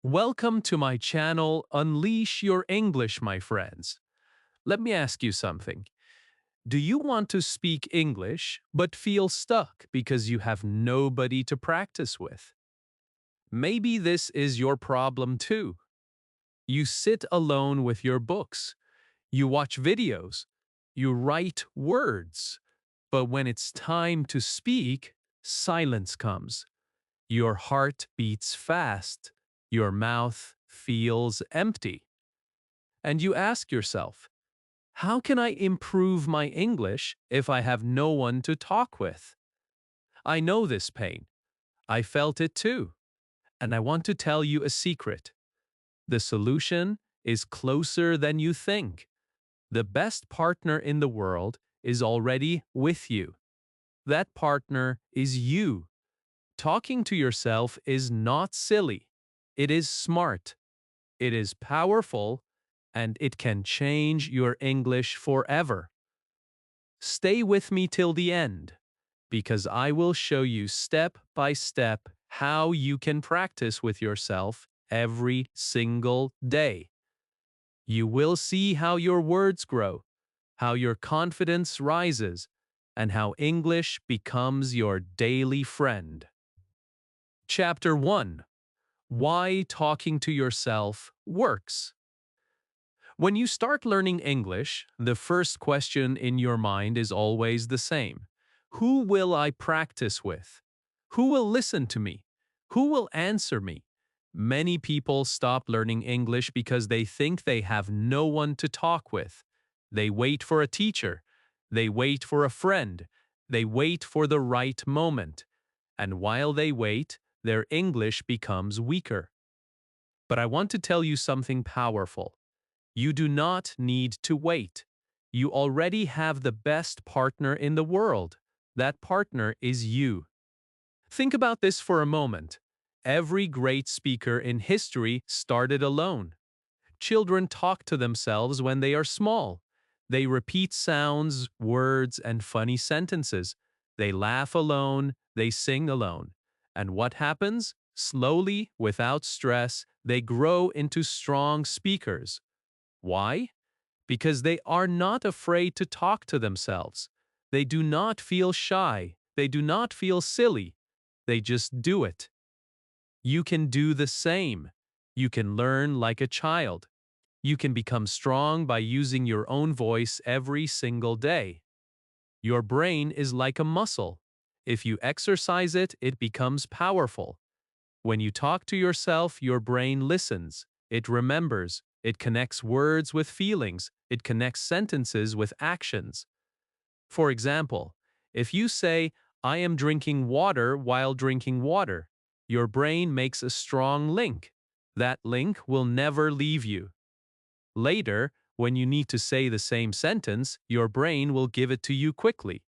Welcome to my channel, Unleash Your English, my friends. Let me ask you something. Do you want to speak English but feel stuck because you have nobody to practice with? Maybe this is your problem too. You sit alone with your books, you watch videos, you write words, but when it's time to speak, silence comes. Your heart beats fast, your mouth feels empty. And you ask yourself, how can I improve my English if I have no one to talk with? I know this pain. I felt it too. And I want to tell you a secret. The solution is closer than you think. The best partner in the world is already with you. That partner is you. Talking to yourself is not silly. It is smart. It is powerful, and it can change your English forever. Stay with me till the end, because I will show you step by step how you can practice with yourself every single day. You will see how your words grow, how your confidence rises, and how English becomes your daily friend. Chapter 1: Why Talking to Yourself Works. When you start learning English, the first question in your mind is always the same. Who will I practice with? Who will listen to me? Who will answer me? Many people stop learning English because they think they have no one to talk with. They wait for a teacher. They wait for a friend. They wait for the right moment. And while they wait, their English becomes weaker. But I want to tell you something powerful. You do not need to wait. You already have the best partner in the world. That partner is you. Think about this for a moment. Every great speaker in history started alone. Children talk to themselves when they are small. They repeat sounds, words, and funny sentences. They laugh alone, they sing alone. And what happens? Slowly, without stress, they grow into strong speakers. Why? Because they are not afraid to talk to themselves. They do not feel shy. They do not feel silly. They just do it. You can do the same. You can learn like a child. You can become strong by using your own voice every single day. Your brain is like a muscle. If you exercise it, it becomes powerful. When you talk to yourself, your brain listens. It remembers. It connects words with feelings. It connects sentences with actions. For example, if you say, I am drinking water while drinking water, your brain makes a strong link. That link will never leave you. Later, when you need to say the same sentence, your brain will give it to you quickly.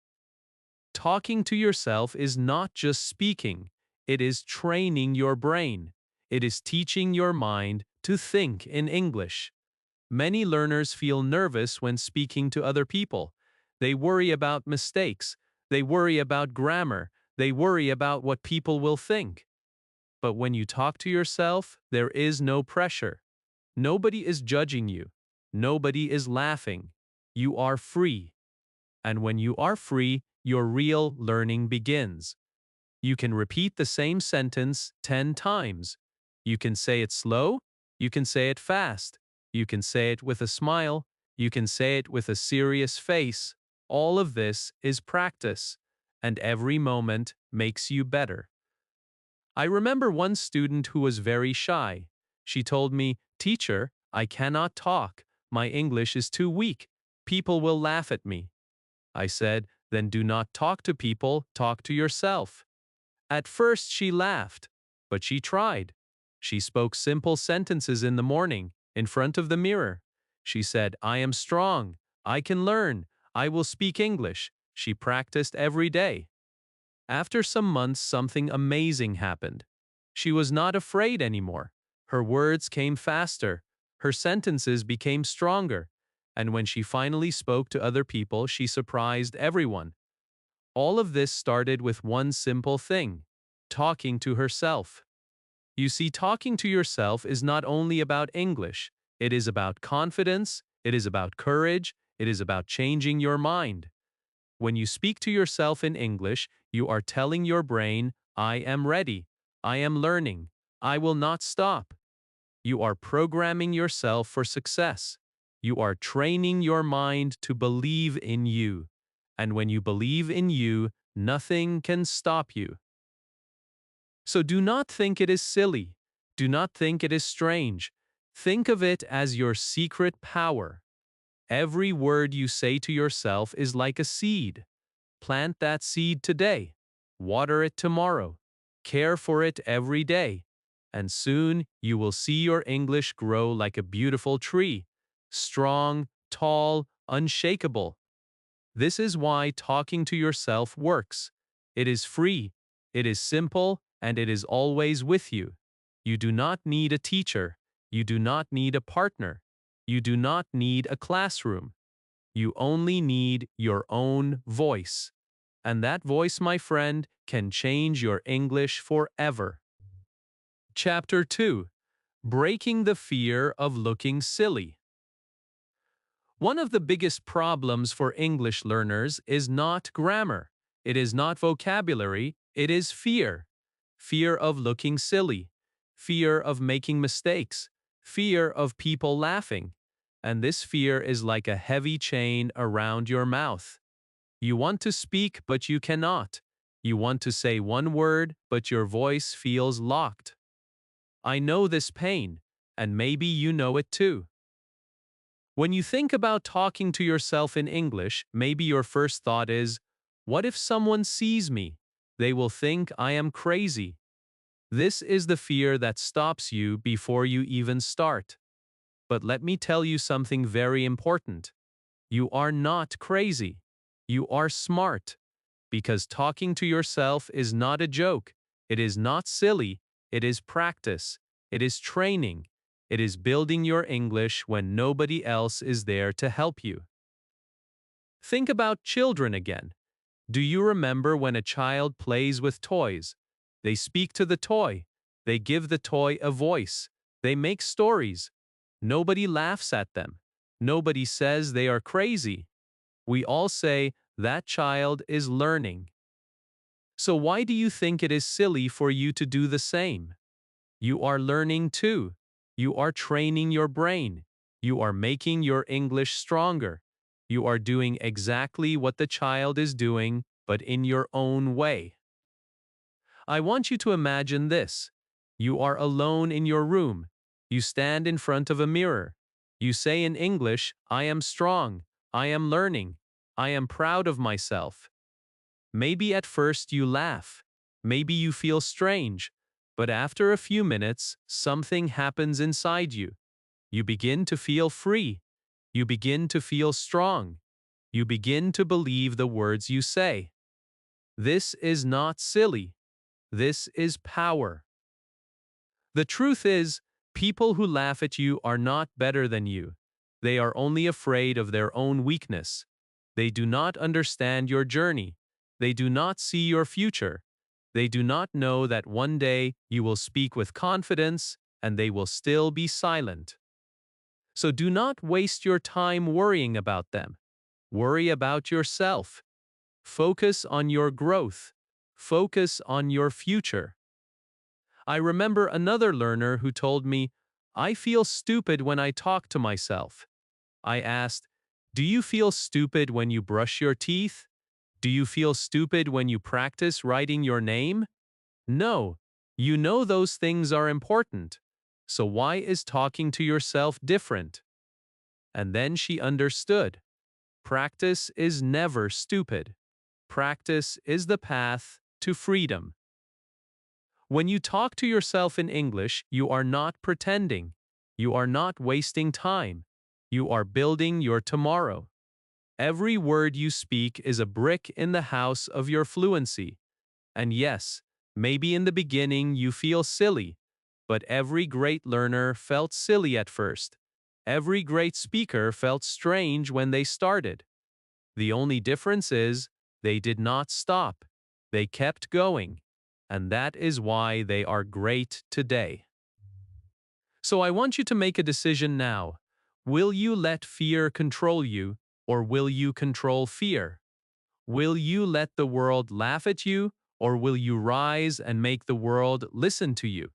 Talking to yourself is not just speaking, it is training your brain. It is teaching your mind to think in English. Many learners feel nervous when speaking to other people. They worry about mistakes. They worry about grammar. They worry about what people will think. But when you talk to yourself, there is no pressure. Nobody is judging you. Nobody is laughing. You are free. And when you are free, your real learning begins. You can repeat the same sentence 10 times. You can say it slow. You can say it fast. You can say it with a smile. You can say it with a serious face. All of this is practice, and every moment makes you better. I remember one student who was very shy. She told me, "Teacher, I cannot talk. My English is too weak. People will laugh at me." I said, "Then do not talk to people, talk to yourself." At first she laughed, but she tried. She spoke simple sentences in the morning, in front of the mirror. She said, "I am strong. I can learn. I will speak English." She practiced every day. After some months, something amazing happened. She was not afraid anymore. Her words came faster. Her sentences became stronger. And when she finally spoke to other people, she surprised everyone. All of this started with one simple thing: talking to herself. You see, talking to yourself is not only about English, it is about confidence, it is about courage, it is about changing your mind. When you speak to yourself in English, you are telling your brain, I am ready, I am learning, I will not stop. You are programming yourself for success. You are training your mind to believe in you. And when you believe in you, nothing can stop you. So do not think it is silly. Do not think it is strange. Think of it as your secret power. Every word you say to yourself is like a seed. Plant that seed today. Water it tomorrow. Care for it every day. And soon you will see your English grow like a beautiful tree. Strong, tall, unshakable. This is why talking to yourself works. It is free, it is simple, and it is always with you. You do not need a teacher. You do not need a partner. You do not need a classroom. You only need your own voice. And that voice, my friend, can change your English forever. Chapter 2. Breaking the Fear of Looking Silly. One of the biggest problems for English learners is not grammar. It is not vocabulary, it is fear. Fear of looking silly. Fear of making mistakes. Fear of people laughing. And this fear is like a heavy chain around your mouth. You want to speak, but you cannot. You want to say one word, but your voice feels locked. I know this pain, and maybe you know it too. When you think about talking to yourself in English, maybe your first thought is, what if someone sees me? They will think I am crazy. This is the fear that stops you before you even start. But let me tell you something very important. You are not crazy. You are smart. Because talking to yourself is not a joke. It is not silly. It is practice. It is training. It is building your English when nobody else is there to help you. Think about children again. Do you remember when a child plays with toys? They speak to the toy. They give the toy a voice. They make stories. Nobody laughs at them. Nobody says they are crazy. We all say, that child is learning. So why do you think it is silly for you to do the same? You are learning too. You are training your brain. You are making your English stronger. You are doing exactly what the child is doing, but in your own way. I want you to imagine this. You are alone in your room. You stand in front of a mirror. You say in English, I am strong. I am learning. I am proud of myself. Maybe at first you laugh. Maybe you feel strange. But after a few minutes, something happens inside you. You begin to feel free. You begin to feel strong. You begin to believe the words you say. This is not silly. This is power. The truth is, people who laugh at you are not better than you. They are only afraid of their own weakness. They do not understand your journey. They do not see your future. They do not know that one day you will speak with confidence and they will still be silent. So do not waste your time worrying about them. Worry about yourself. Focus on your growth. Focus on your future. I remember another learner who told me, I feel stupid when I talk to myself. I asked, do you feel stupid when you brush your teeth? Do you feel stupid when you practice writing your name? No, you know those things are important. So why is talking to yourself different? And then she understood. Practice is never stupid. Practice is the path to freedom. When you talk to yourself in English, you are not pretending. You are not wasting time. You are building your tomorrow. Every word you speak is a brick in the house of your fluency. And yes, maybe in the beginning you feel silly, but every great learner felt silly at first. Every great speaker felt strange when they started. The only difference is, they did not stop. They kept going. and that is why they are great today. So I want you to make a decision now. Will you let fear control you, or will you control fear? Will you let the world laugh at you, or will you rise and make the world listen to you?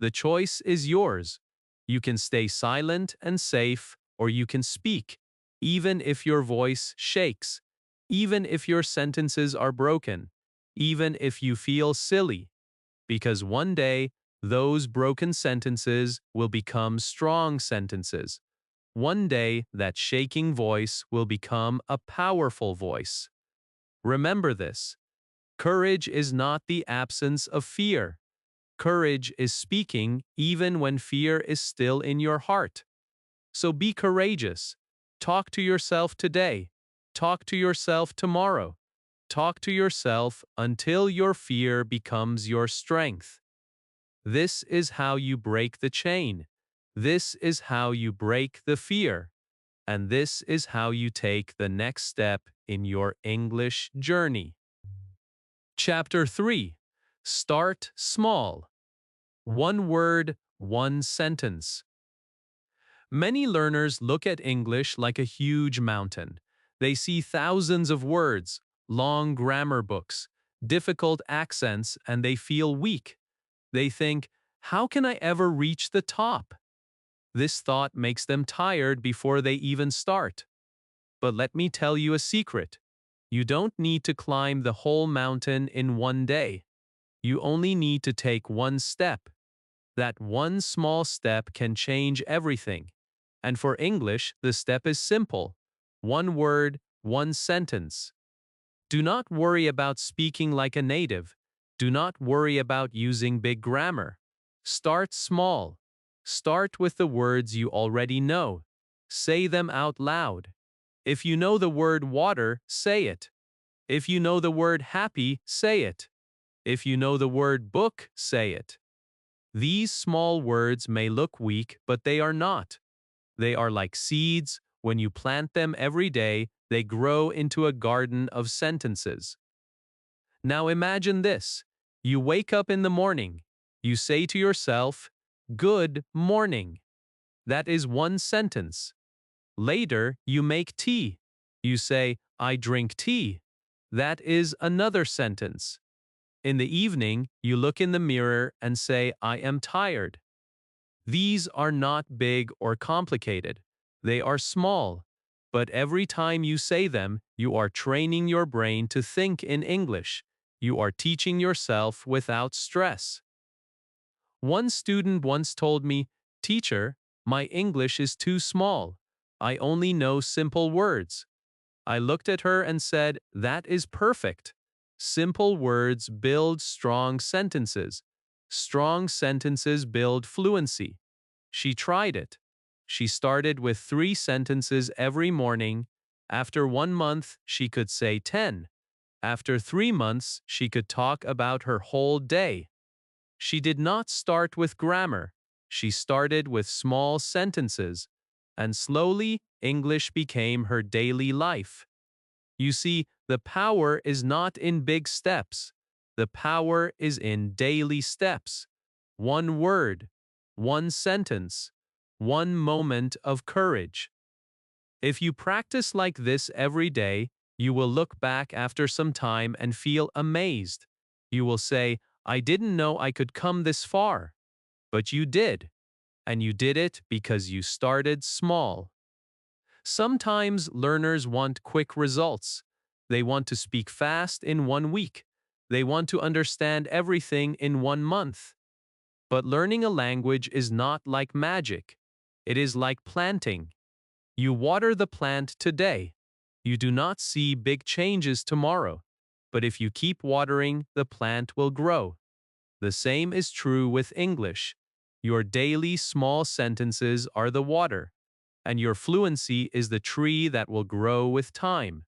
The choice is yours. You can stay silent and safe, or you can speak, even if your voice shakes, even if your sentences are broken, even if you feel silly, because one day those broken sentences will become strong sentences. One day that shaking voice will become a powerful voice. Remember this. Courage is not the absence of fear. Courage is speaking even when fear is still in your heart. So be courageous. Talk to yourself today. Talk to yourself tomorrow. Talk to yourself until your fear becomes your strength. This is how you break the chain. This is how you break the fear. And this is how you take the next step in your English journey. Chapter 3. Start small. One word, one sentence. Many learners look at English like a huge mountain. They see thousands of words, long grammar books, difficult accents, and they feel weak. They think, how can I ever reach the top? This thought makes them tired before they even start. But let me tell you a secret. You don't need to climb the whole mountain in one day. You only need to take one step. That one small step can change everything. And for English, the step is simple. One word, one sentence. Do not worry about speaking like a native. Do not worry about using big grammar. Start small. Start with the words you already know. Say them out loud. If you know the word water, say it. If you know the word happy, say it. If you know the word book, say it. These small words may look weak, but they are not. They are like seeds. When you plant them every day, they grow into a garden of sentences. Now imagine this. You wake up in the morning. You say to yourself, "Good morning." That is one sentence. Later, you make tea. You say, "I drink tea." That is another sentence. In the evening, you look in the mirror and say, "I am tired." These are not big or complicated. They are small. But every time you say them, you are training your brain to think in English. You are teaching yourself without stress. One student once told me, "Teacher, my English is too small. I only know simple words." I looked at her and said, "That is perfect. Simple words build strong sentences. Strong sentences build fluency." She tried it. She started with 3 sentences every morning. After 1 month, she could say 10. After 3 months, she could talk about her whole day. She did not start with grammar. She started with small sentences. And slowly, English became her daily life. You see, the power is not in big steps. The power is in daily steps. One word, one sentence, one moment of courage. If you practice like this every day, you will look back after some time and feel amazed. You will say, "I didn't know I could come this far." But you did. And you did it because you started small. Sometimes learners want quick results. They want to speak fast in 1 week. They want to understand everything in 1 month. But learning a language is not like magic. It is like planting. You water the plant today. You do not see big changes tomorrow. But if you keep watering, the plant will grow. The same is true with English. Your daily small sentences are the water, and your fluency is the tree that will grow with time.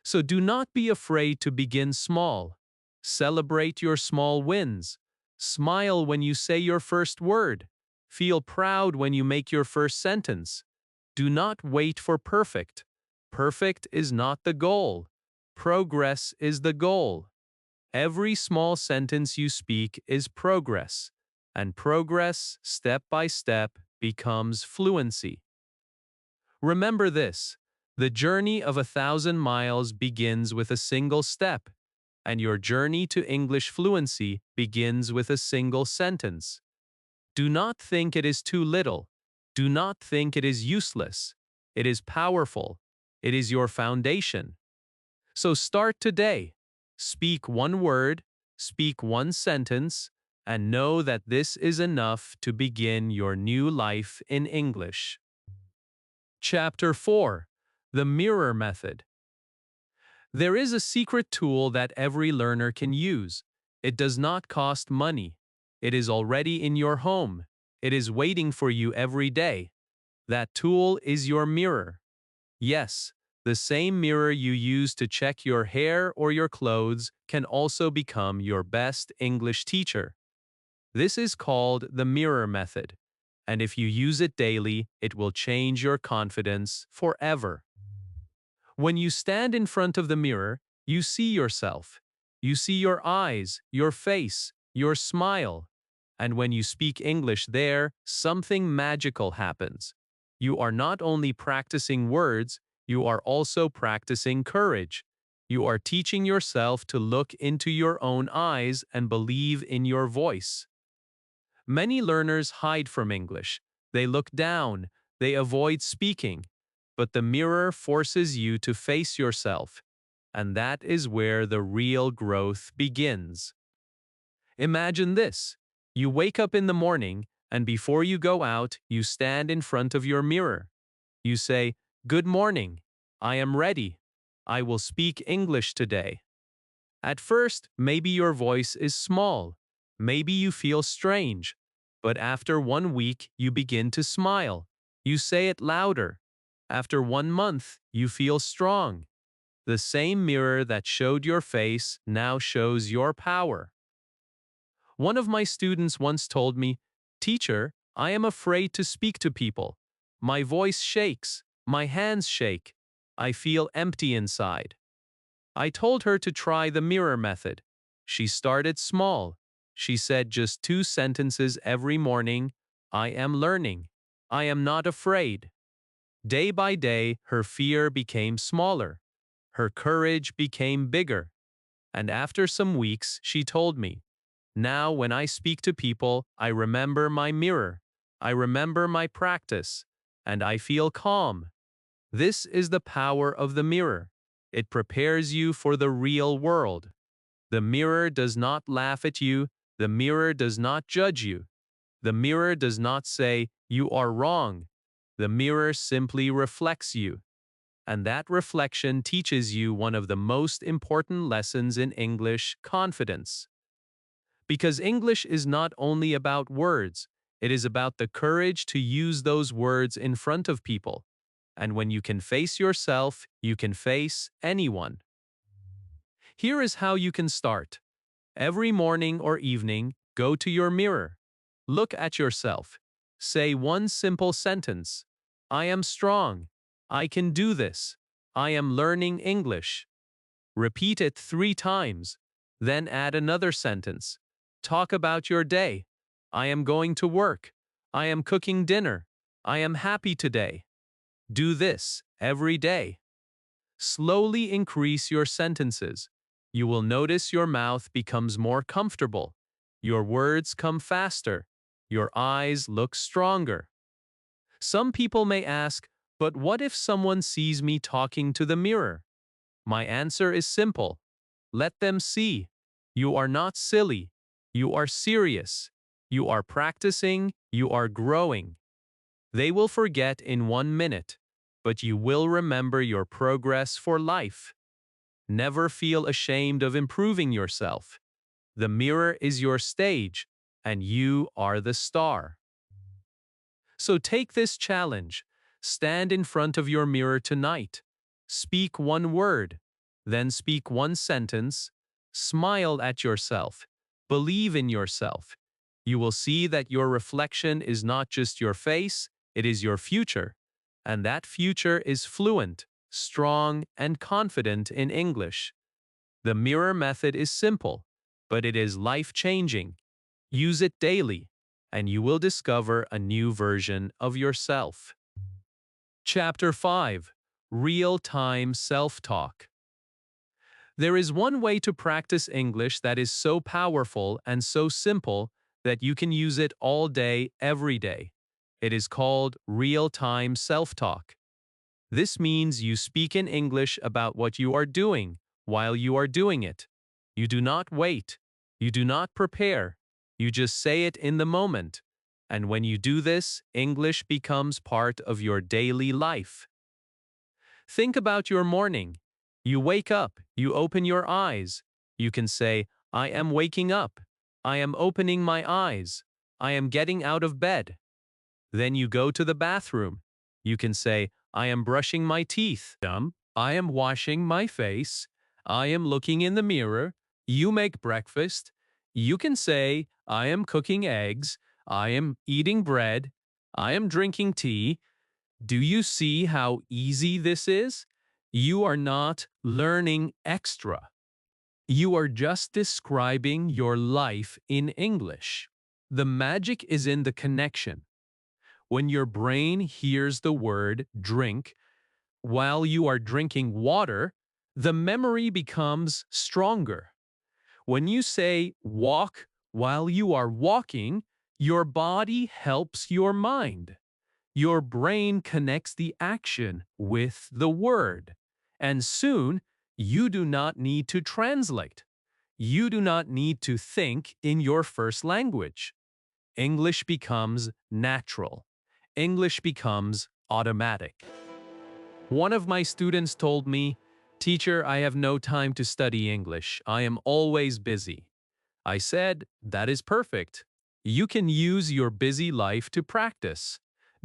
So do not be afraid to begin small. Celebrate your small wins. Smile when you say your first word. Feel proud when you make your first sentence. Do not wait for perfect. Perfect is not the goal. Progress is the goal. Every small sentence you speak is progress, and progress, step by step, becomes fluency. Remember this: the journey of 1,000 miles begins with a single step, and your journey to English fluency begins with a single sentence. Do not think it is too little. Do not think it is useless. It is powerful. It is your foundation. So start today. Speak one word, speak one sentence, and know that this is enough to begin your new life in English. Chapter 4: The Mirror Method. There is a secret tool that every learner can use. It does not cost money. It is already in your home. It is waiting for you every day. That tool is your mirror. Yes, the same mirror you use to check your hair or your clothes can also become your best English teacher. This is called the mirror method, and if you use it daily, it will change your confidence forever. When you stand in front of the mirror, you see yourself. You see your eyes, your face, your smile. And when you speak English there, something magical happens. You are not only practicing words, you are also practicing courage. You are teaching yourself to look into your own eyes and believe in your voice. Many learners hide from English. They look down. They avoid speaking. But the mirror forces you to face yourself. And that is where the real growth begins. Imagine this. You wake up in the morning, and before you go out, you stand in front of your mirror. You say, "Good morning. I am ready. I will speak English today." At first, maybe your voice is small. Maybe you feel strange. But after 1 week, you begin to smile. You say it louder. After 1 month, you feel strong. The same mirror that showed your face now shows your power. One of my students once told me, "Teacher, I am afraid to speak to people. My voice shakes. My hands shake. I feel empty inside." I told her to try the mirror method. She started small. She said just 2 sentences every morning. "I am learning. I am not afraid." Day by day, her fear became smaller. Her courage became bigger. And after some weeks, she told me, "Now when I speak to people, I remember my mirror. I remember my practice. And I feel calm." This is the power of the mirror. It prepares you for the real world. The mirror does not laugh at you. The mirror does not judge you. The mirror does not say, "You are wrong." The mirror simply reflects you. And that reflection teaches you one of the most important lessons in English: confidence. Because English is not only about words, it is about the courage to use those words in front of people. And when you can face yourself, you can face anyone. Here is how you can start. Every morning or evening, go to your mirror. Look at yourself. Say one simple sentence. "I am strong. I can do this. I am learning English." Repeat it 3 times. Then add another sentence. Talk about your day. "I am going to work. I am cooking dinner. I am happy today." Do this every day. Slowly increase your sentences. You will notice your mouth becomes more comfortable. Your words come faster. Your eyes look stronger. Some people may ask, "But what if someone sees me talking to the mirror?" My answer is simple. Let them see. You are not silly. You are serious. You are practicing. You are growing. They will forget in 1 minute, but you will remember your progress for life. Never feel ashamed of improving yourself. The mirror is your stage, and you are the star. So take this challenge. Stand in front of your mirror tonight. Speak one word, then speak one sentence. Smile at yourself. Believe in yourself. You will see that your reflection is not just your face, it is your future. And that future is fluent, strong, and confident in English. The mirror method is simple, but it is life-changing. Use it daily, and you will discover a new version of yourself. Chapter 5. Real-time self-talk. There is one way to practice English that is so powerful and so simple that you can use it all day, every day. It is called real-time self-talk. This means you speak in English about what you are doing while you are doing it. You do not wait. You do not prepare. You just say it in the moment. And when you do this, English becomes part of your daily life. Think about your morning. You wake up, you open your eyes. You can say, I am waking up. I am opening my eyes. I am getting out of bed. Then you go to the bathroom. You can say, I am brushing my teeth. I am washing my face. I am looking in the mirror. You make breakfast. You can say, I am cooking eggs. I am eating bread. I am drinking tea. Do you see how easy this is? You are not learning extra. You are just describing your life in English. The magic is in the connection. When your brain hears the word drink while you are drinking water, the memory becomes stronger. When you say walk while you are walking, your body helps your mind. Your brain connects the action with the word, and soon you do not need to translate. You do not need to think in your first language. English becomes natural. English becomes automatic. One of my students told me, "Teacher, I have no time to study English. I am always busy." I said, "That is perfect. You can use your busy life to practice.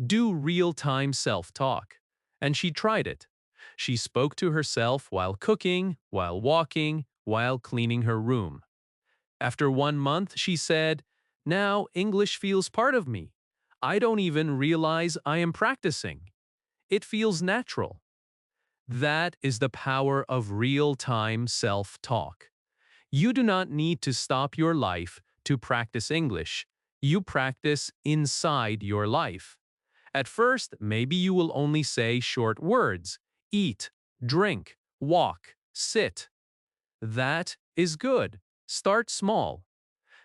Do real-time self-talk." And she tried it. She spoke to herself while cooking, while walking, while cleaning her room. After 1 month, she said, "Now English feels part of me. I don't even realize I am practicing. It feels natural." That is the power of real-time self-talk. You do not need to stop your life to practice English. You practice inside your life. At first, maybe you will only say short words: eat, drink, walk, sit. That is good. Start small.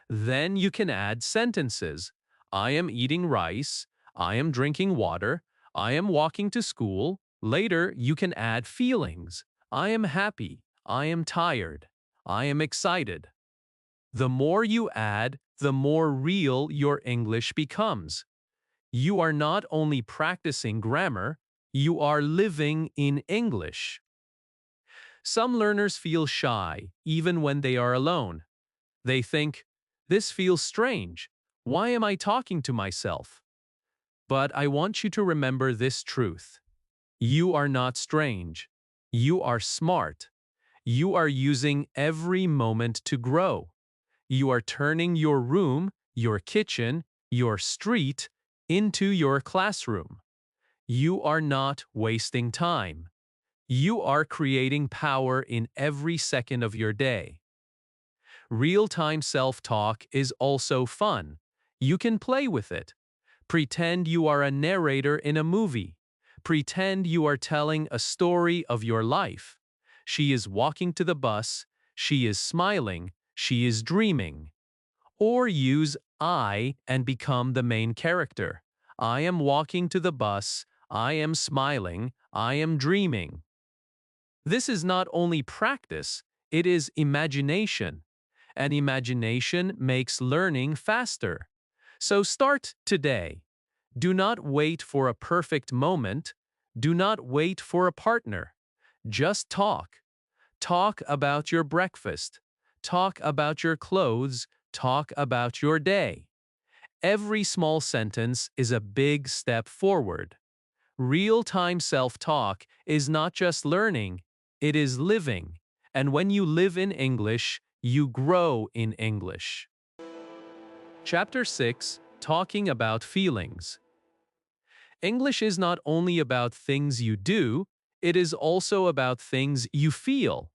Then you can add sentences. I am eating rice. I am drinking water. I am walking to school. Later, you can add feelings. I am happy. I am tired. I am excited. The more you add, the more real your English becomes. You are not only practicing grammar, you are living in English. Some learners feel shy, even when they are alone. They think, "This feels strange. Why am I talking to myself?" But I want you to remember this truth. You are not strange. You are smart. You are using every moment to grow. You are turning your room, your kitchen, your street into your classroom. You are not wasting time. You are creating power in every second of your day. Real-time self-talk is also fun. You can play with it. Pretend you are a narrator in a movie. Pretend you are telling a story of your life. She is walking to the bus. She is smiling. She is dreaming. Or use I and become the main character. I am walking to the bus. I am smiling. I am dreaming. This is not only practice, it is imagination. And imagination makes learning faster. So start today. Do not wait for a perfect moment. Do not wait for a partner. Just talk. Talk about your breakfast. Talk about your clothes. Talk about your day. Every small sentence is a big step forward. Real-time self-talk is not just learning, it is living. And when you live in English, you grow in English. Chapter 6. Talking about feelings. English is not only about things you do, it is also about things you feel.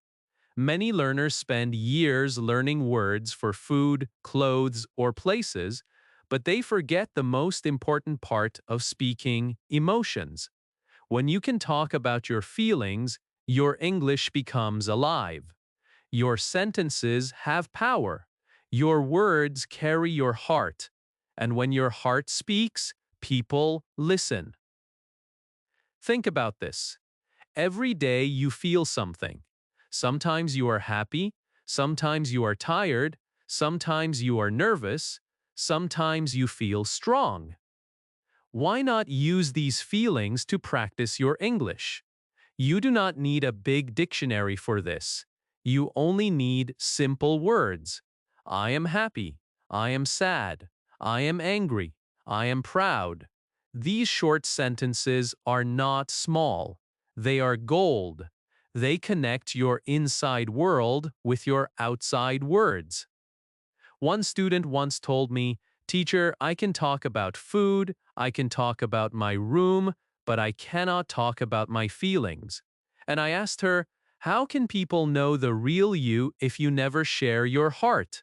Many learners spend years learning words for food, clothes, or places, but they forget the most important part of speaking: emotions. When you can talk about your feelings, your English becomes alive. Your sentences have power. Your words carry your heart. And when your heart speaks, people listen. Think about this. Every day you feel something. Sometimes you are happy, sometimes you are tired, sometimes you are nervous, sometimes you feel strong. Why not use these feelings to practice your English? You do not need a big dictionary for this. You only need simple words. I am happy. I am sad. I am angry. I am proud. These short sentences are not small. They are gold. They connect your inside world with your outside words. One student once told me, "Teacher, I can talk about food, I can talk about my room, but I cannot talk about my feelings." And I asked her, "How can people know the real you if you never share your heart?"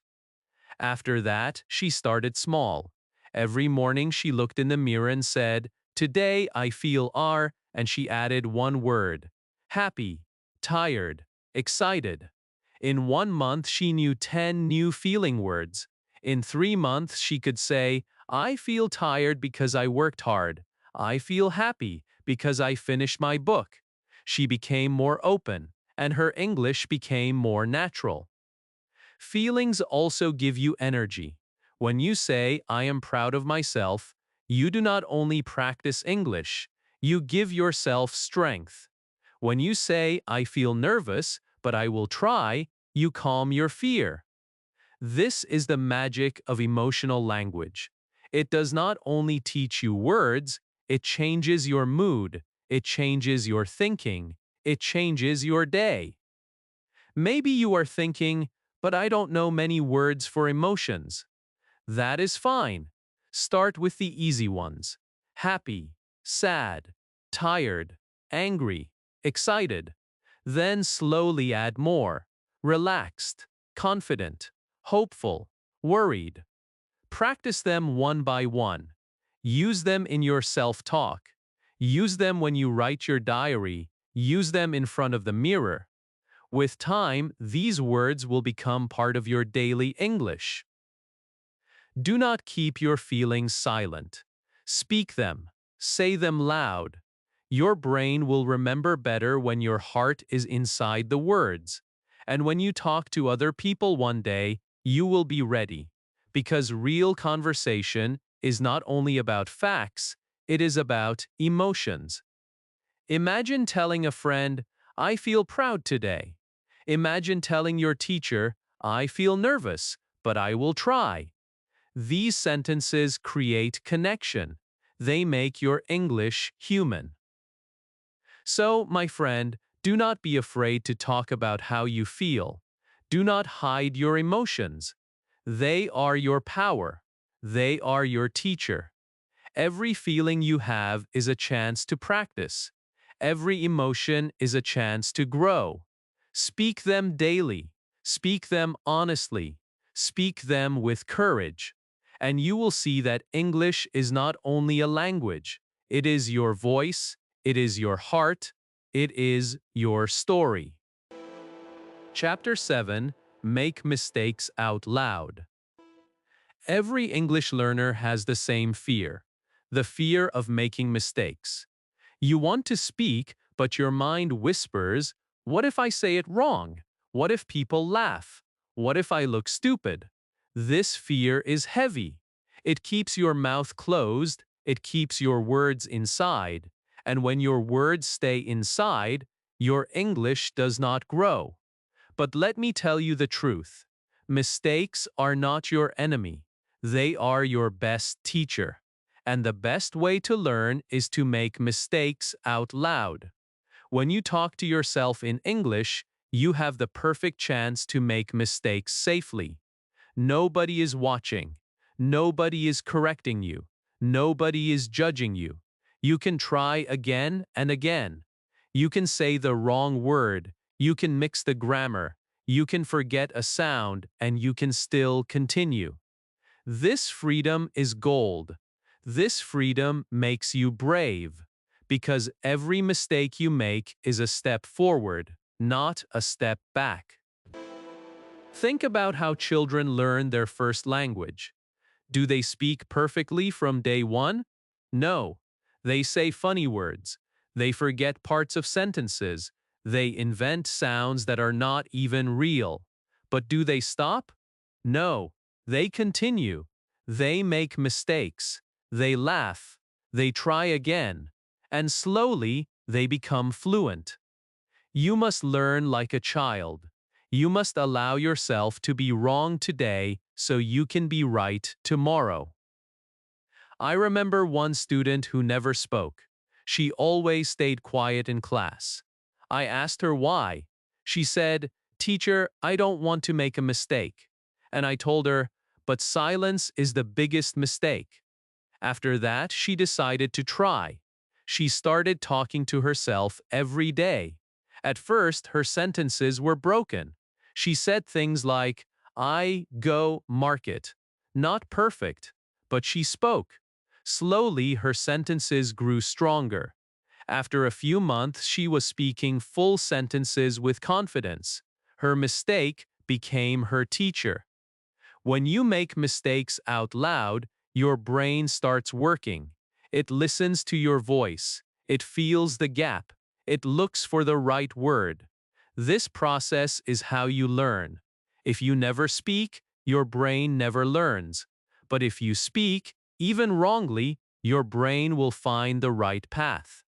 After that, she started small. Every morning she looked in the mirror and said, "Today I feel R," and she added one word: happy, tired, excited. In 1 month, she knew 10 new feeling words. In 3 months, she could say, "I feel tired because I worked hard. I feel happy because I finished my book." She became more open, and her English became more natural. Feelings also give you energy. When you say, "I am proud of myself," you do not only practice English, you give yourself strength. When you say, "I feel nervous, but I will try," you calm your fear. This is the magic of emotional language. It does not only teach you words, it changes your mood, it changes your thinking, it changes your day. Maybe you are thinking, "But I don't know many words for emotions." That is fine. Start with the easy ones: happy, sad, tired, angry, excited. Then slowly add more: relaxed, confident, hopeful, worried. Practice them one by one. Use them in your self-talk. Use them when you write your diary. Use them in front of the mirror. With time, these words will become part of your daily English. Do not keep your feelings silent. Speak them. Say them loud. Your brain will remember better when your heart is inside the words. And when you talk to other people one day, you will be ready. Because real conversation is not only about facts, it is about emotions. Imagine telling a friend, "I feel proud today." Imagine telling your teacher, "I feel nervous, but I will try." These sentences create connection. They make your English human. So, my friend, do not be afraid to talk about how you feel. Do not hide your emotions. They are your power. They are your teacher. Every feeling you have is a chance to practice. Every emotion is a chance to grow. Speak them daily. Speak them honestly. Speak them with courage. And you will see that English is not only a language. It is your voice. It is your heart. It is your story. Chapter 7: Make Mistakes Out Loud. Every English learner has the same fear: the fear of making mistakes. You want to speak, but your mind whispers, "What if I say it wrong? What if people laugh? What if I look stupid?" This fear is heavy. It keeps your mouth closed, it keeps your words inside, and when your words stay inside, your English does not grow. But let me tell you the truth. Mistakes are not your enemy. They are your best teacher. And the best way to learn is to make mistakes out loud. When you talk to yourself in English, you have the perfect chance to make mistakes safely. Nobody is watching. Nobody is correcting you. Nobody is judging you. You can try again and again. You can say the wrong word. You can mix the grammar. You can forget a sound and you can still continue. This freedom is gold. This freedom makes you brave, because every mistake you make is a step forward, not a step back. Think about how children learn their first language. Do they speak perfectly from day one? No. They say funny words. They forget parts of sentences. They invent sounds that are not even real. But do they stop? No. They continue. They make mistakes. They laugh. They try again. And slowly, they become fluent. You must learn like a child. You must allow yourself to be wrong today so you can be right tomorrow. I remember one student who never spoke. She always stayed quiet in class. I asked her why. She said, "Teacher, I don't want to make a mistake." And I told her, "But silence is the biggest mistake." After that, she decided to try. She started talking to herself every day. At first, her sentences were broken. She said things like, "I go market." Not perfect, but she spoke. Slowly, her sentences grew stronger. After a few months, she was speaking full sentences with confidence. Her mistake became her teacher. When you make mistakes out loud, your brain starts working. It listens to your voice. It feels the gap. It looks for the right word. This process is how you learn. If you never speak, your brain never learns. But if you speak, even wrongly, your brain will find the right path.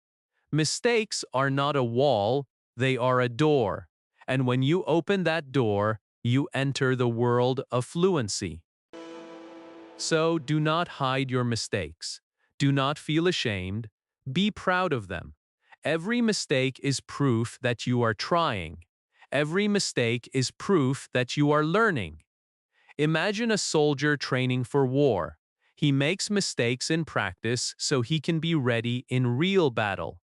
Mistakes are not a wall, they are a door. And when you open that door, you enter the world of fluency. So do not hide your mistakes. Do not feel ashamed. Be proud of them. Every mistake is proof that you are trying. Every mistake is proof that you are learning. Imagine a soldier training for war. He makes mistakes in practice so he can be ready in real battle.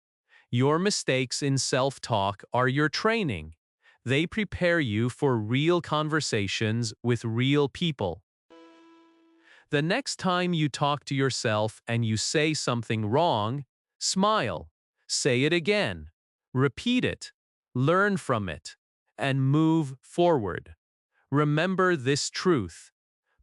Your mistakes in self-talk are your training. They prepare you for real conversations with real people. The next time you talk to yourself and you say something wrong, smile. Say it again. Repeat it. Learn from it. And move forward. Remember this truth.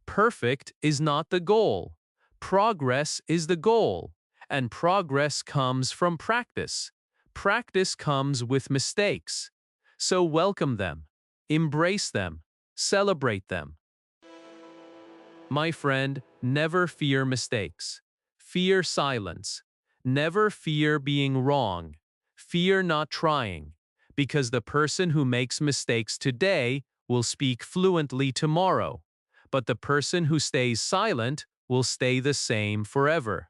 Perfect is not the goal. Progress is the goal. And progress comes from practice. Practice comes with mistakes. So welcome them. Embrace them. Celebrate them. My friend, never fear mistakes. Fear silence. Never fear being wrong. Fear not trying. Because the person who makes mistakes today will speak fluently tomorrow. But the person who stays silent will stay the same forever.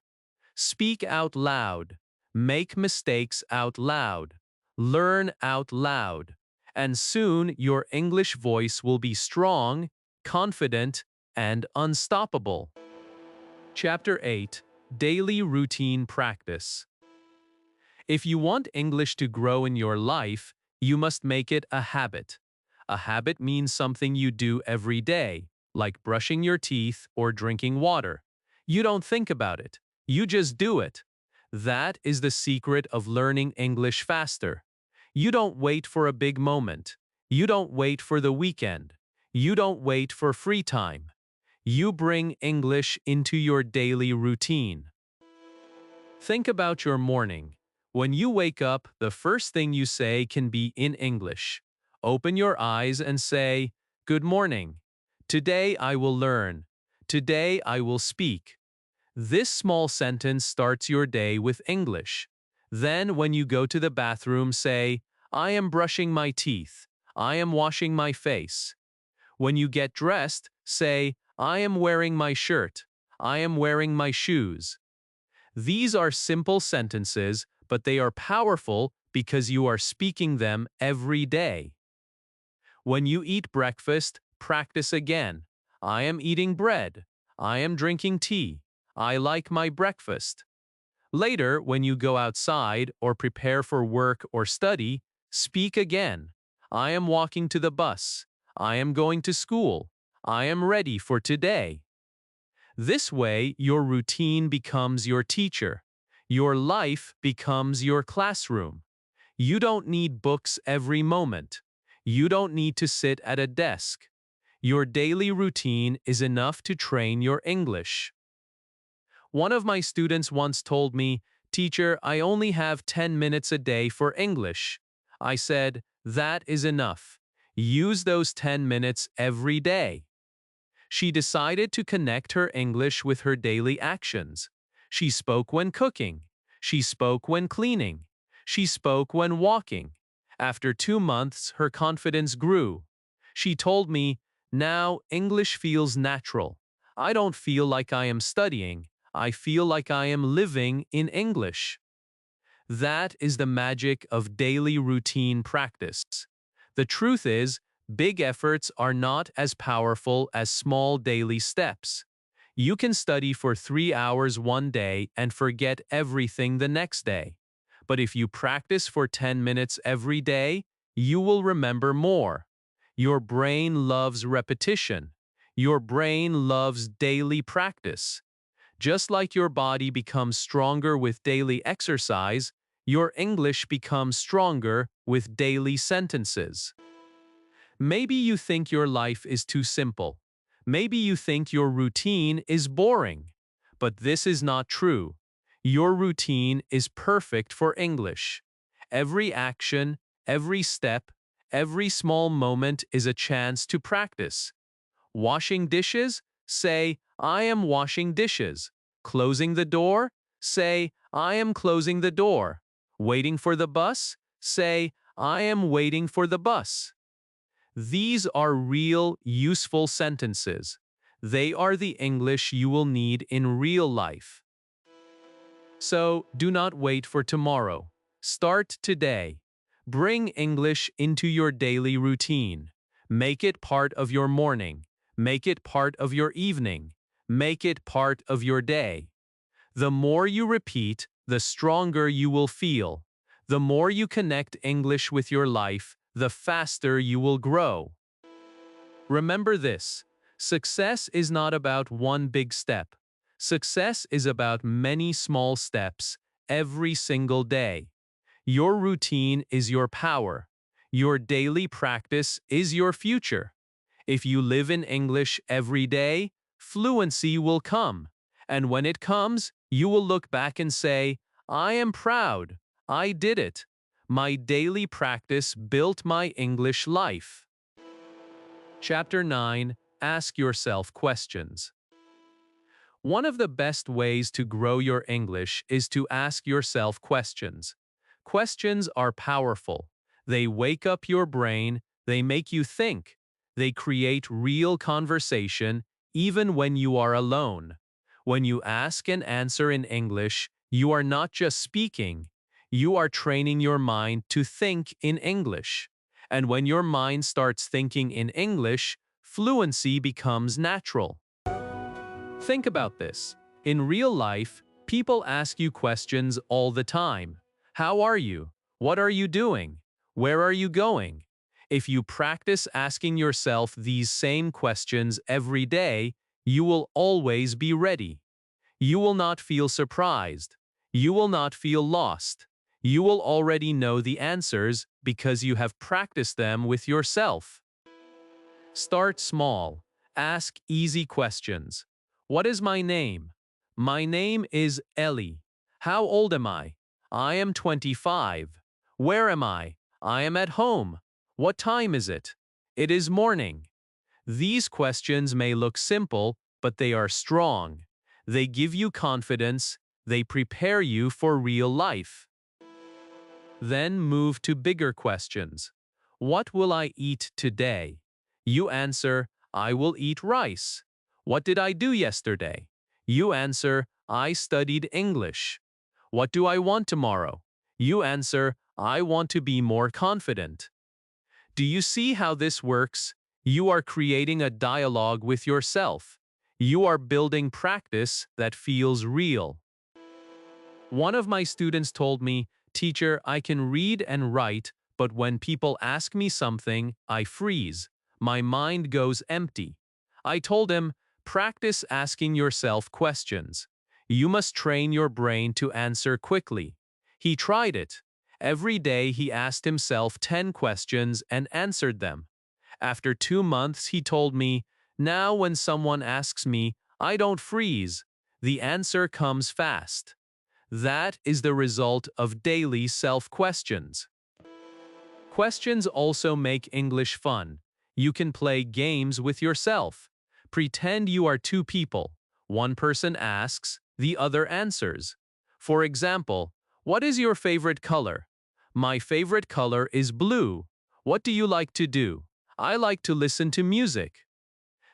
Speak out loud. Make mistakes out loud. Learn out loud. And soon your English voice will be strong, confident, and unstoppable. Chapter 8: Daily Routine Practice. If you want English to grow in your life, you must make it a habit. A habit means something you do every day, like brushing your teeth or drinking water. You don't think about it. You just do it. That is the secret of learning English faster. You don't wait for a big moment. You don't wait for the weekend. You don't wait for free time. You bring English into your daily routine. Think about your morning. When you wake up, the first thing you say can be in English. Open your eyes and say, "Good morning. Today I will learn. Today I will speak." This small sentence starts your day with English. Then when you go to the bathroom, say, "I am brushing my teeth. I am washing my face." When you get dressed, say, "I am wearing my shirt. I am wearing my shoes." These are simple sentences, but they are powerful because you are speaking them every day. When you eat breakfast, practice again. "I am eating bread. I am drinking tea. I like my breakfast." Later, when you go outside or prepare for work or study, speak again. "I am walking to the bus. I am going to school. I am ready for today. This way, your routine becomes your teacher. Your life becomes your classroom. You don't need books every moment. You don't need to sit at a desk. Your daily routine is enough to train your English. One of my students once told me, "Teacher, I only have 10 minutes a day for English." I said, "That is enough. Use those 10 minutes every day." She decided to connect her English with her daily actions. She spoke when cooking. She spoke when cleaning. She spoke when walking. After 2 months, her confidence grew. She told me, "Now English feels natural. I don't feel like I am studying. I feel like I am living in English." That is the magic of daily routine practice. The truth is, big efforts are not as powerful as small daily steps. You can study for 3 hours one day and forget everything the next day. But if you practice for 10 minutes every day, you will remember more. Your brain loves repetition. Your brain loves daily practice. Just like your body becomes stronger with daily exercise, your English becomes stronger with daily sentences. Maybe you think your life is too simple. Maybe you think your routine is boring. But this is not true. Your routine is perfect for English. Every action, every step, every small moment is a chance to practice. Washing dishes? Say, "I am washing dishes." Closing the door? Say, "I am closing the door." Waiting for the bus? Say, "I am waiting for the bus." These are real, useful sentences. They are the English you will need in real life. So, do not wait for tomorrow. Start today. Bring English into your daily routine. Make it part of your morning. Make it part of your evening. Make it part of your day. The more you repeat, the stronger you will feel. The more you connect English with your life, the faster you will grow. Remember this: success is not about one big step. Success is about many small steps every single day. Your routine is your power. Your daily practice is your future. If you live in English every day, fluency will come. And when it comes, you will look back and say, "I am proud. I did it. My daily practice built my English life." Chapter 9. Ask yourself questions. One of the best ways to grow your English is to ask yourself questions. Questions are powerful. They wake up your brain, they make you think. They create real conversation even when you are alone. When you ask and answer in English, you are not just speaking. You are training your mind to think in English. And when your mind starts thinking in English, fluency becomes natural. Think about this. In real life, people ask you questions all the time. How are you? What are you doing? Where are you going? If you practice asking yourself these same questions every day, you will always be ready. You will not feel surprised. You will not feel lost. You will already know the answers because you have practiced them with yourself. Start small. Ask easy questions. What is my name? My name is Ellie. How old am I? I am 25. Where am I? I am at home. What time is it? It is morning. These questions may look simple, but they are strong. They give you confidence. They prepare you for real life. Then move to bigger questions. What will I eat today? You answer, "I will eat rice." What did I do yesterday? You answer, "I studied English." What do I want tomorrow? You answer, "I want to be more confident." Do you see how this works? You are creating a dialogue with yourself. You are building practice that feels real. One of my students told me, "Teacher, I can read and write, but when people ask me something, I freeze. My mind goes empty. I told him, practice asking yourself questions. You must train your brain to answer quickly. He tried it. Every day he asked himself 10 questions and answered them. After 2 months, he told me, now when someone asks me, I don't freeze. The answer comes fast. That is the result of daily self-questions. Questions also make English fun. You can play games with yourself. Pretend you are two people. One person asks, the other answers. For example, what is your favorite color? My favorite color is blue. What do you like to do? I like to listen to music.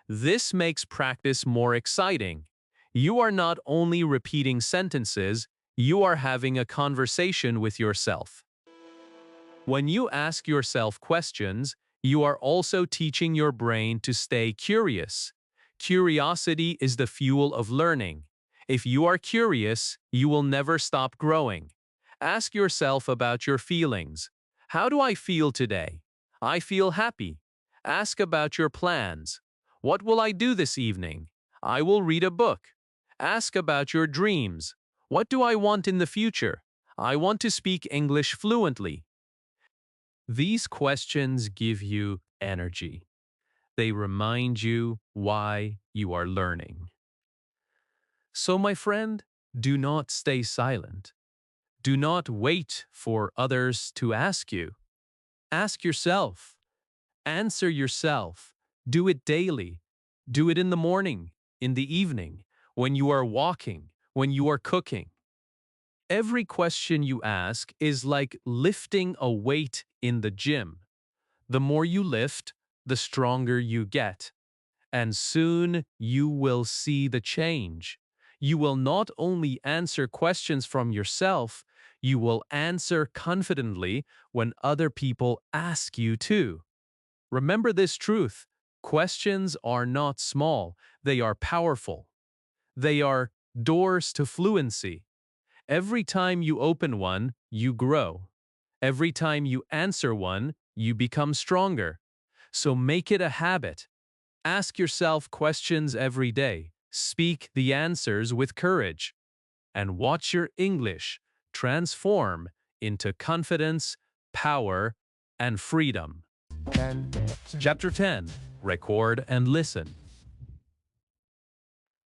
This makes practice more exciting. You are not only repeating sentences, you are having a conversation with yourself. When you ask yourself questions, you are also teaching your brain to stay curious. Curiosity is the fuel of learning. If you are curious, you will never stop growing. Ask yourself about your feelings. How do I feel today? I feel happy. Ask about your plans. What will I do this evening? I will read a book. Ask about your dreams. What do I want in the future? I want to speak English fluently. These questions give you energy. They remind you why you are learning. So, my friend, do not stay silent. Do not wait for others to ask you. Ask yourself. Answer yourself. Do it daily. Do it in the morning, in the evening, when you are walking, when you are cooking. Every question you ask is like lifting a weight in the gym. The more you lift, the stronger you get. And soon you will see the change. You will not only answer questions from yourself, you will answer confidently when other people ask you to. Remember this truth. Questions are not small, they are powerful. They are doors to fluency. Every time you open one, you grow. Every time you answer one, you become stronger. So make it a habit. Ask yourself questions every day. Speak the answers with courage. And watch your English transform into confidence, power, and freedom. Chapter 10. Record and listen.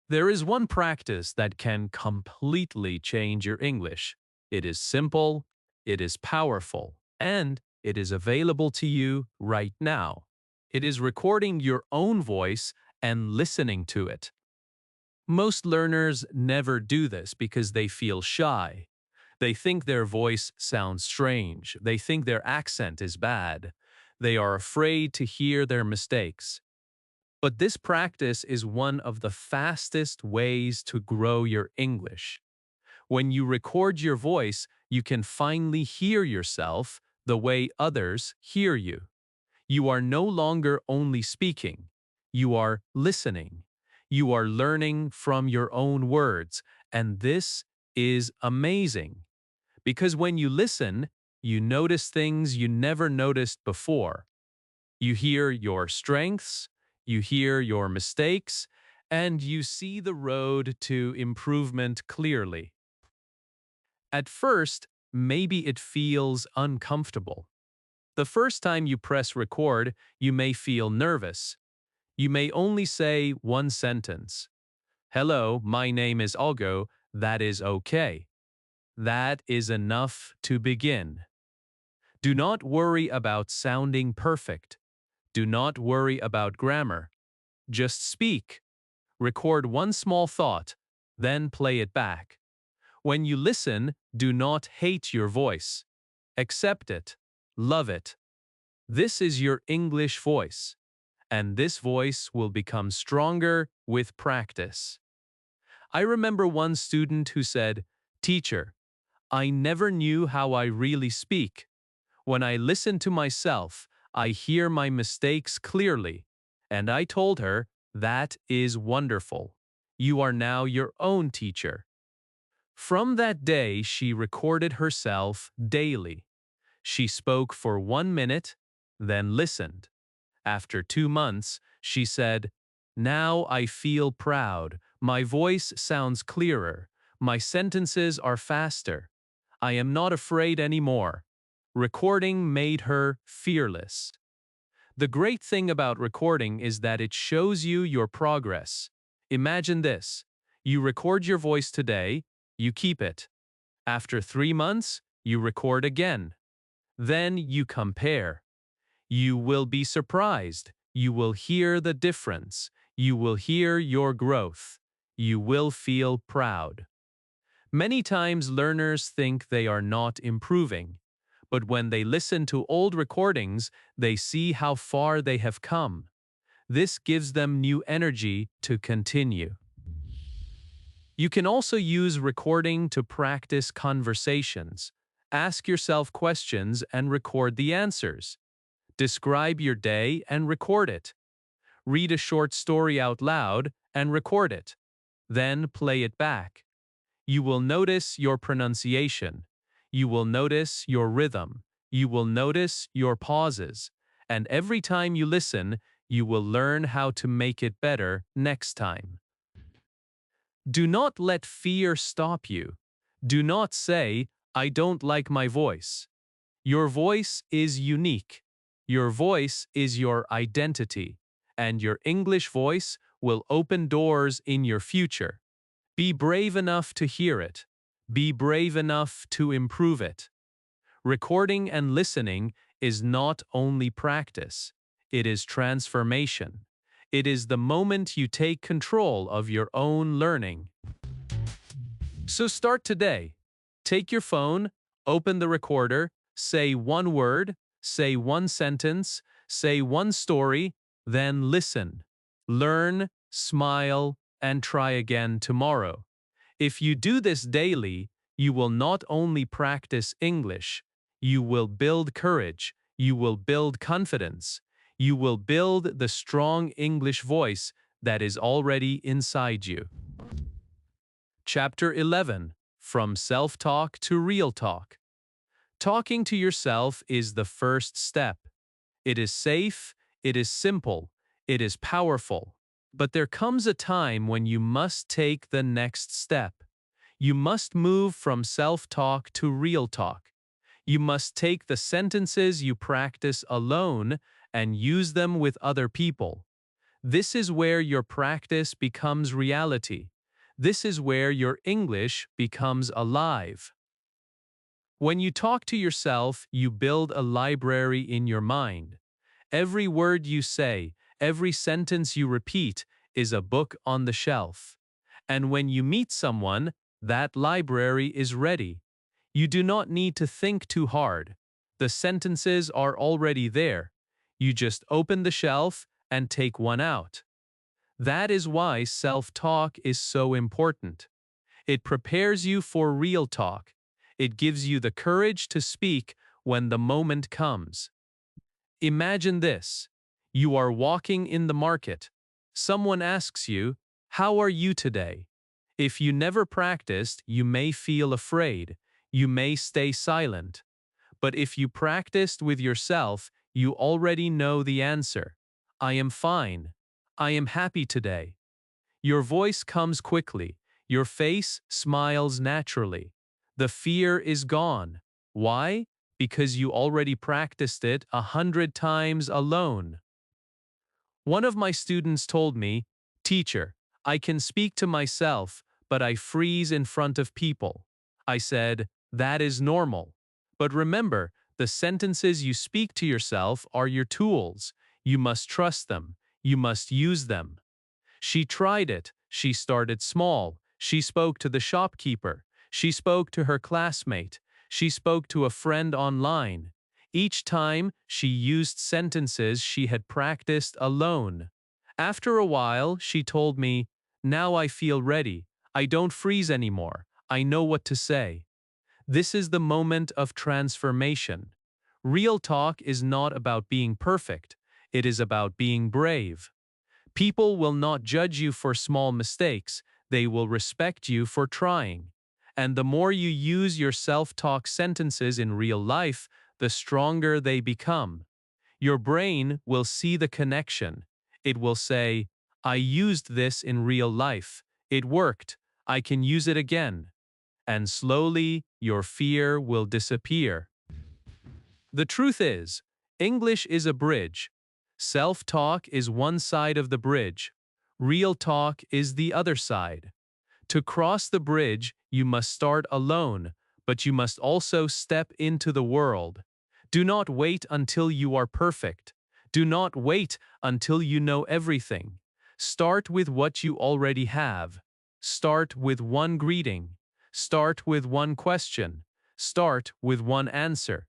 There is one practice that can completely change your English. It is simple, it is powerful, and it is available to you right now. It is recording your own voice and listening to it. Most learners never do this because they feel shy. They think their voice sounds strange. They think their accent is bad. They are afraid to hear their mistakes. But this practice is one of the fastest ways to grow your English. When you record your voice, you can finally hear yourself the way others hear you. You are no longer only speaking. You are listening. You are learning from your own words, and this is amazing. Because when you listen, you notice things you never noticed before. You hear your strengths, you hear your mistakes, and you see the road to improvement clearly. At first, maybe it feels uncomfortable. The first time you press record, you may feel nervous. You may only say one sentence. Hello, my name is Algo. That is okay. That is enough to begin. Do not worry about sounding perfect. Do not worry about grammar. Just speak. Record one small thought, then play it back. When you listen, do not hate your voice. Accept it. Love it. This is your English voice, and this voice will become stronger with practice. I remember one student who said, "Teacher, I never knew how I really speak. When I listen to myself, I hear my mistakes clearly." And I told her, that is wonderful. You are now your own teacher. From that day, she recorded herself daily. She spoke for 1 minute, then listened. After 2 months, she said, "Now I feel proud. My voice sounds clearer. My sentences are faster. I am not afraid anymore." Recording made her fearless. The great thing about recording is that it shows you your progress. Imagine this. You record your voice today, you keep it. After 3 months, you record again. Then you compare. You will be surprised. You will hear the difference. You will hear your growth. You will feel proud. Many times learners think they are not improving, but when they listen to old recordings, they see how far they have come. This gives them new energy to continue. You can also use recording to practice conversations. Ask yourself questions and record the answers. Describe your day and record it. Read a short story out loud and record it. Then play it back. You will notice your pronunciation. You will notice your rhythm. You will notice your pauses. And every time you listen, you will learn how to make it better next time. Do not let fear stop you. Do not say, "I don't like my voice." Your voice is unique. Your voice is your identity. And your English voice will open doors in your future. Be brave enough to hear it. Be brave enough to improve it. Recording and listening is not only practice, it is transformation. It is the moment you take control of your own learning. So start today. Take your phone, open the recorder, say one word, say one sentence, say one story, then listen. Learn, smile, and try again tomorrow. If you do this daily, you will not only practice English, you will build courage, you will build confidence, you will build the strong English voice that is already inside you. Chapter 11. From Self-Talk to Real Talk. Talking to yourself is the first step. It is safe, it is simple, it is powerful. But there comes a time when you must take the next step. You must move from self-talk to real talk. You must take the sentences you practice alone and use them with other people. This is where your practice becomes reality. This is where your English becomes alive. When you talk to yourself, you build a library in your mind. Every word you say, every sentence you repeat is a book on the shelf. And when you meet someone, that library is ready. You do not need to think too hard. The sentences are already there. You just open the shelf and take one out. That is why self-talk is so important. It prepares you for real talk. It gives you the courage to speak when the moment comes. Imagine this. You are walking in the market. Someone asks you, "How are you today?" If you never practiced, you may feel afraid. You may stay silent. But if you practiced with yourself, you already know the answer. "I am fine. I am happy today." Your voice comes quickly. Your face smiles naturally. The fear is gone. Why? Because you already practiced it 100 times alone. One of my students told me, "Teacher, I can speak to myself, but I freeze in front of people." I said, "That is normal. But remember, the sentences you speak to yourself are your tools. You must trust them. You must use them." She tried it. She started small. She spoke to the shopkeeper. She spoke to her classmate. She spoke to a friend online. Each time, she used sentences she had practiced alone. After a while, she told me, "Now I feel ready. I don't freeze anymore. I know what to say." This is the moment of transformation. Real talk is not about being perfect. It is about being brave. People will not judge you for small mistakes. They will respect you for trying. And the more you use your self-talk sentences in real life, the stronger they become. Your brain will see the connection. It will say, I used this in real life. It worked. I can use it again. And slowly, your fear will disappear. The truth is, English is a bridge. Self-talk is one side of the bridge. Real talk is the other side. To cross the bridge, you must start alone, but you must also step into the world. Do not wait until you are perfect. Do not wait until you know everything. Start with what you already have. Start with one greeting. Start with one question. Start with one answer.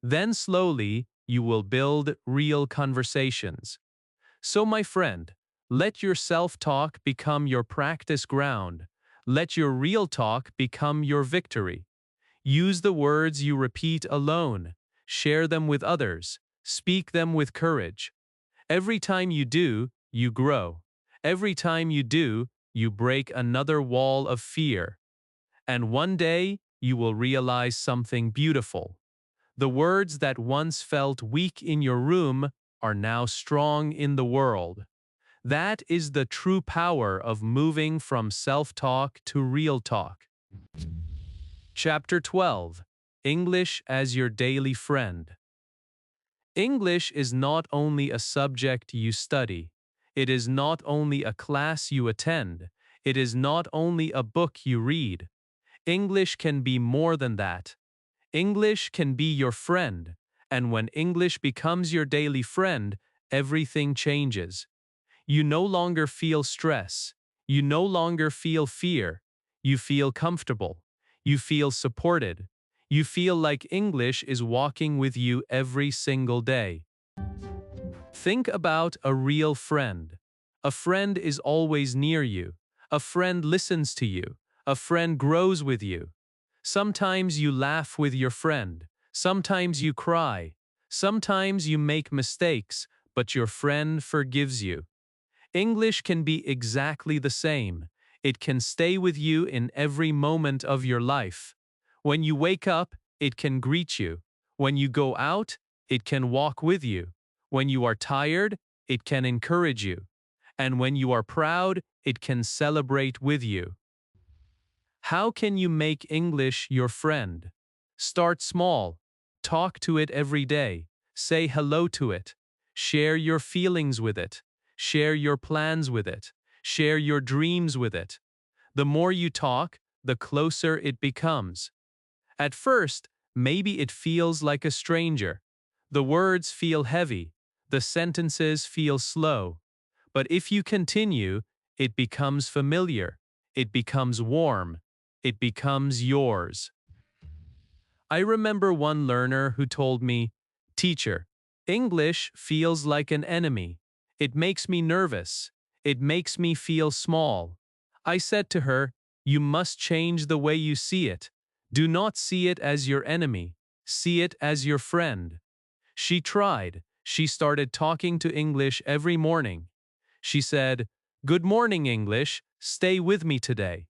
Then slowly, you will build real conversations. So, my friend, let your self-talk become your practice ground. Let your real talk become your victory. Use the words you repeat alone. Share them with others. Speak them with courage. Every time you do, you grow. Every time you do, you break another wall of fear. And one day, you will realize something beautiful. The words that once felt weak in your room are now strong in the world. That is the true power of moving from self-talk to real talk. Chapter 12. English as your daily friend. English is not only a subject you study. It is not only a class you attend. It is not only a book you read. English can be more than that. English can be your friend, and when English becomes your daily friend, everything changes. You no longer feel stress. You no longer feel fear. You feel comfortable. You feel supported. You feel like English is walking with you every single day. Think about a real friend. A friend is always near you. A friend listens to you. A friend grows with you. Sometimes you laugh with your friend. Sometimes you cry. Sometimes you make mistakes, but your friend forgives you. English can be exactly the same. It can stay with you in every moment of your life. When you wake up, it can greet you. When you go out, it can walk with you. When you are tired, it can encourage you. And when you are proud, it can celebrate with you. How can you make English your friend? Start small. Talk to it every day. Say hello to it. Share your feelings with it. Share your plans with it. Share your dreams with it. The more you talk, the closer it becomes. At first, maybe it feels like a stranger. The words feel heavy. The sentences feel slow. But if you continue, it becomes familiar. It becomes warm. It becomes yours. I remember one learner who told me, "Teacher, English feels like an enemy. It makes me nervous. It makes me feel small." I said to her, "You must change the way you see it. Do not see it as your enemy. See it as your friend." She tried. She started talking to English every morning. She said, "Good morning, English. Stay with me today."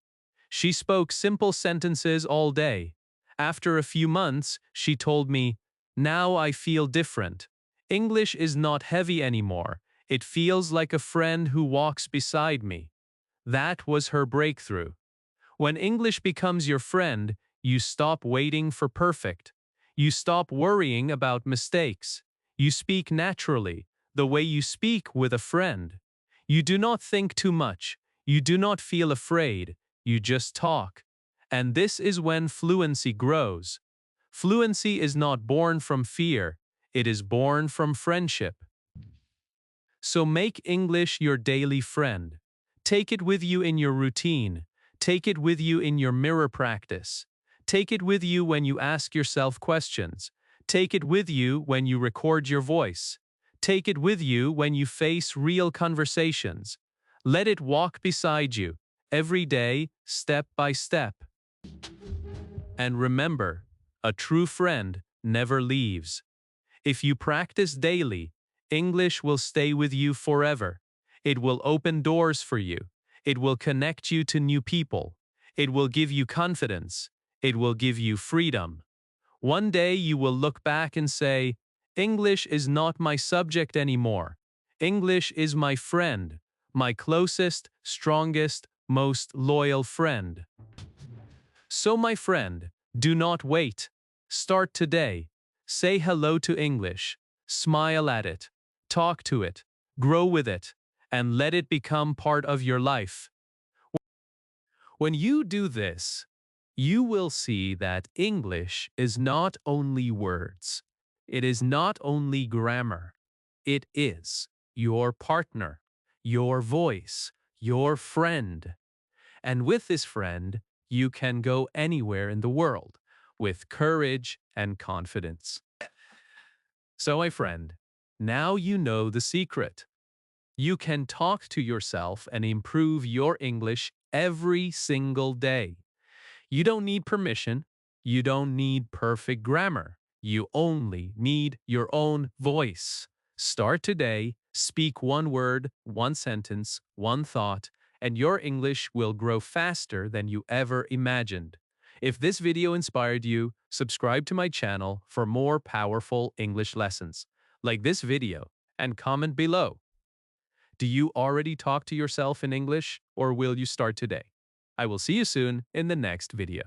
She spoke simple sentences all day. After a few months, she told me, "Now I feel different. English is not heavy anymore. It feels like a friend who walks beside me." That was her breakthrough. When English becomes your friend, you stop waiting for perfect. You stop worrying about mistakes. You speak naturally, the way you speak with a friend. You do not think too much. You do not feel afraid. You just talk. And this is when fluency grows. Fluency is not born from fear. It is born from friendship. So make English your daily friend. Take it with you in your routine. Take it with you in your mirror practice. Take it with you when you ask yourself questions. Take it with you when you record your voice. Take it with you when you face real conversations. Let it walk beside you, every day, step by step. And remember, a true friend never leaves. If you practice daily, English will stay with you forever. It will open doors for you. It will connect you to new people. It will give you confidence. It will give you freedom. One day you will look back and say, English is not my subject anymore. English is my friend, my closest, strongest, most loyal friend. So, my friend, do not wait. Start today. Say hello to English. Smile at it. Talk to it. Grow with it. And let it become part of your life. When you do this, you will see that English is not only words. It is not only grammar. It is your partner, your voice, your friend. And with this friend, you can go anywhere in the world with courage and confidence. So, my friend, now you know the secret. You can talk to yourself and improve your English every single day. You don't need permission. You don't need perfect grammar. You only need your own voice. Start today, speak one word, one sentence, one thought, and your English will grow faster than you ever imagined. If this video inspired you, subscribe to my channel for more powerful English lessons. Like this video and comment below. Do you already talk to yourself in English, or will you start today? I will see you soon in the next video.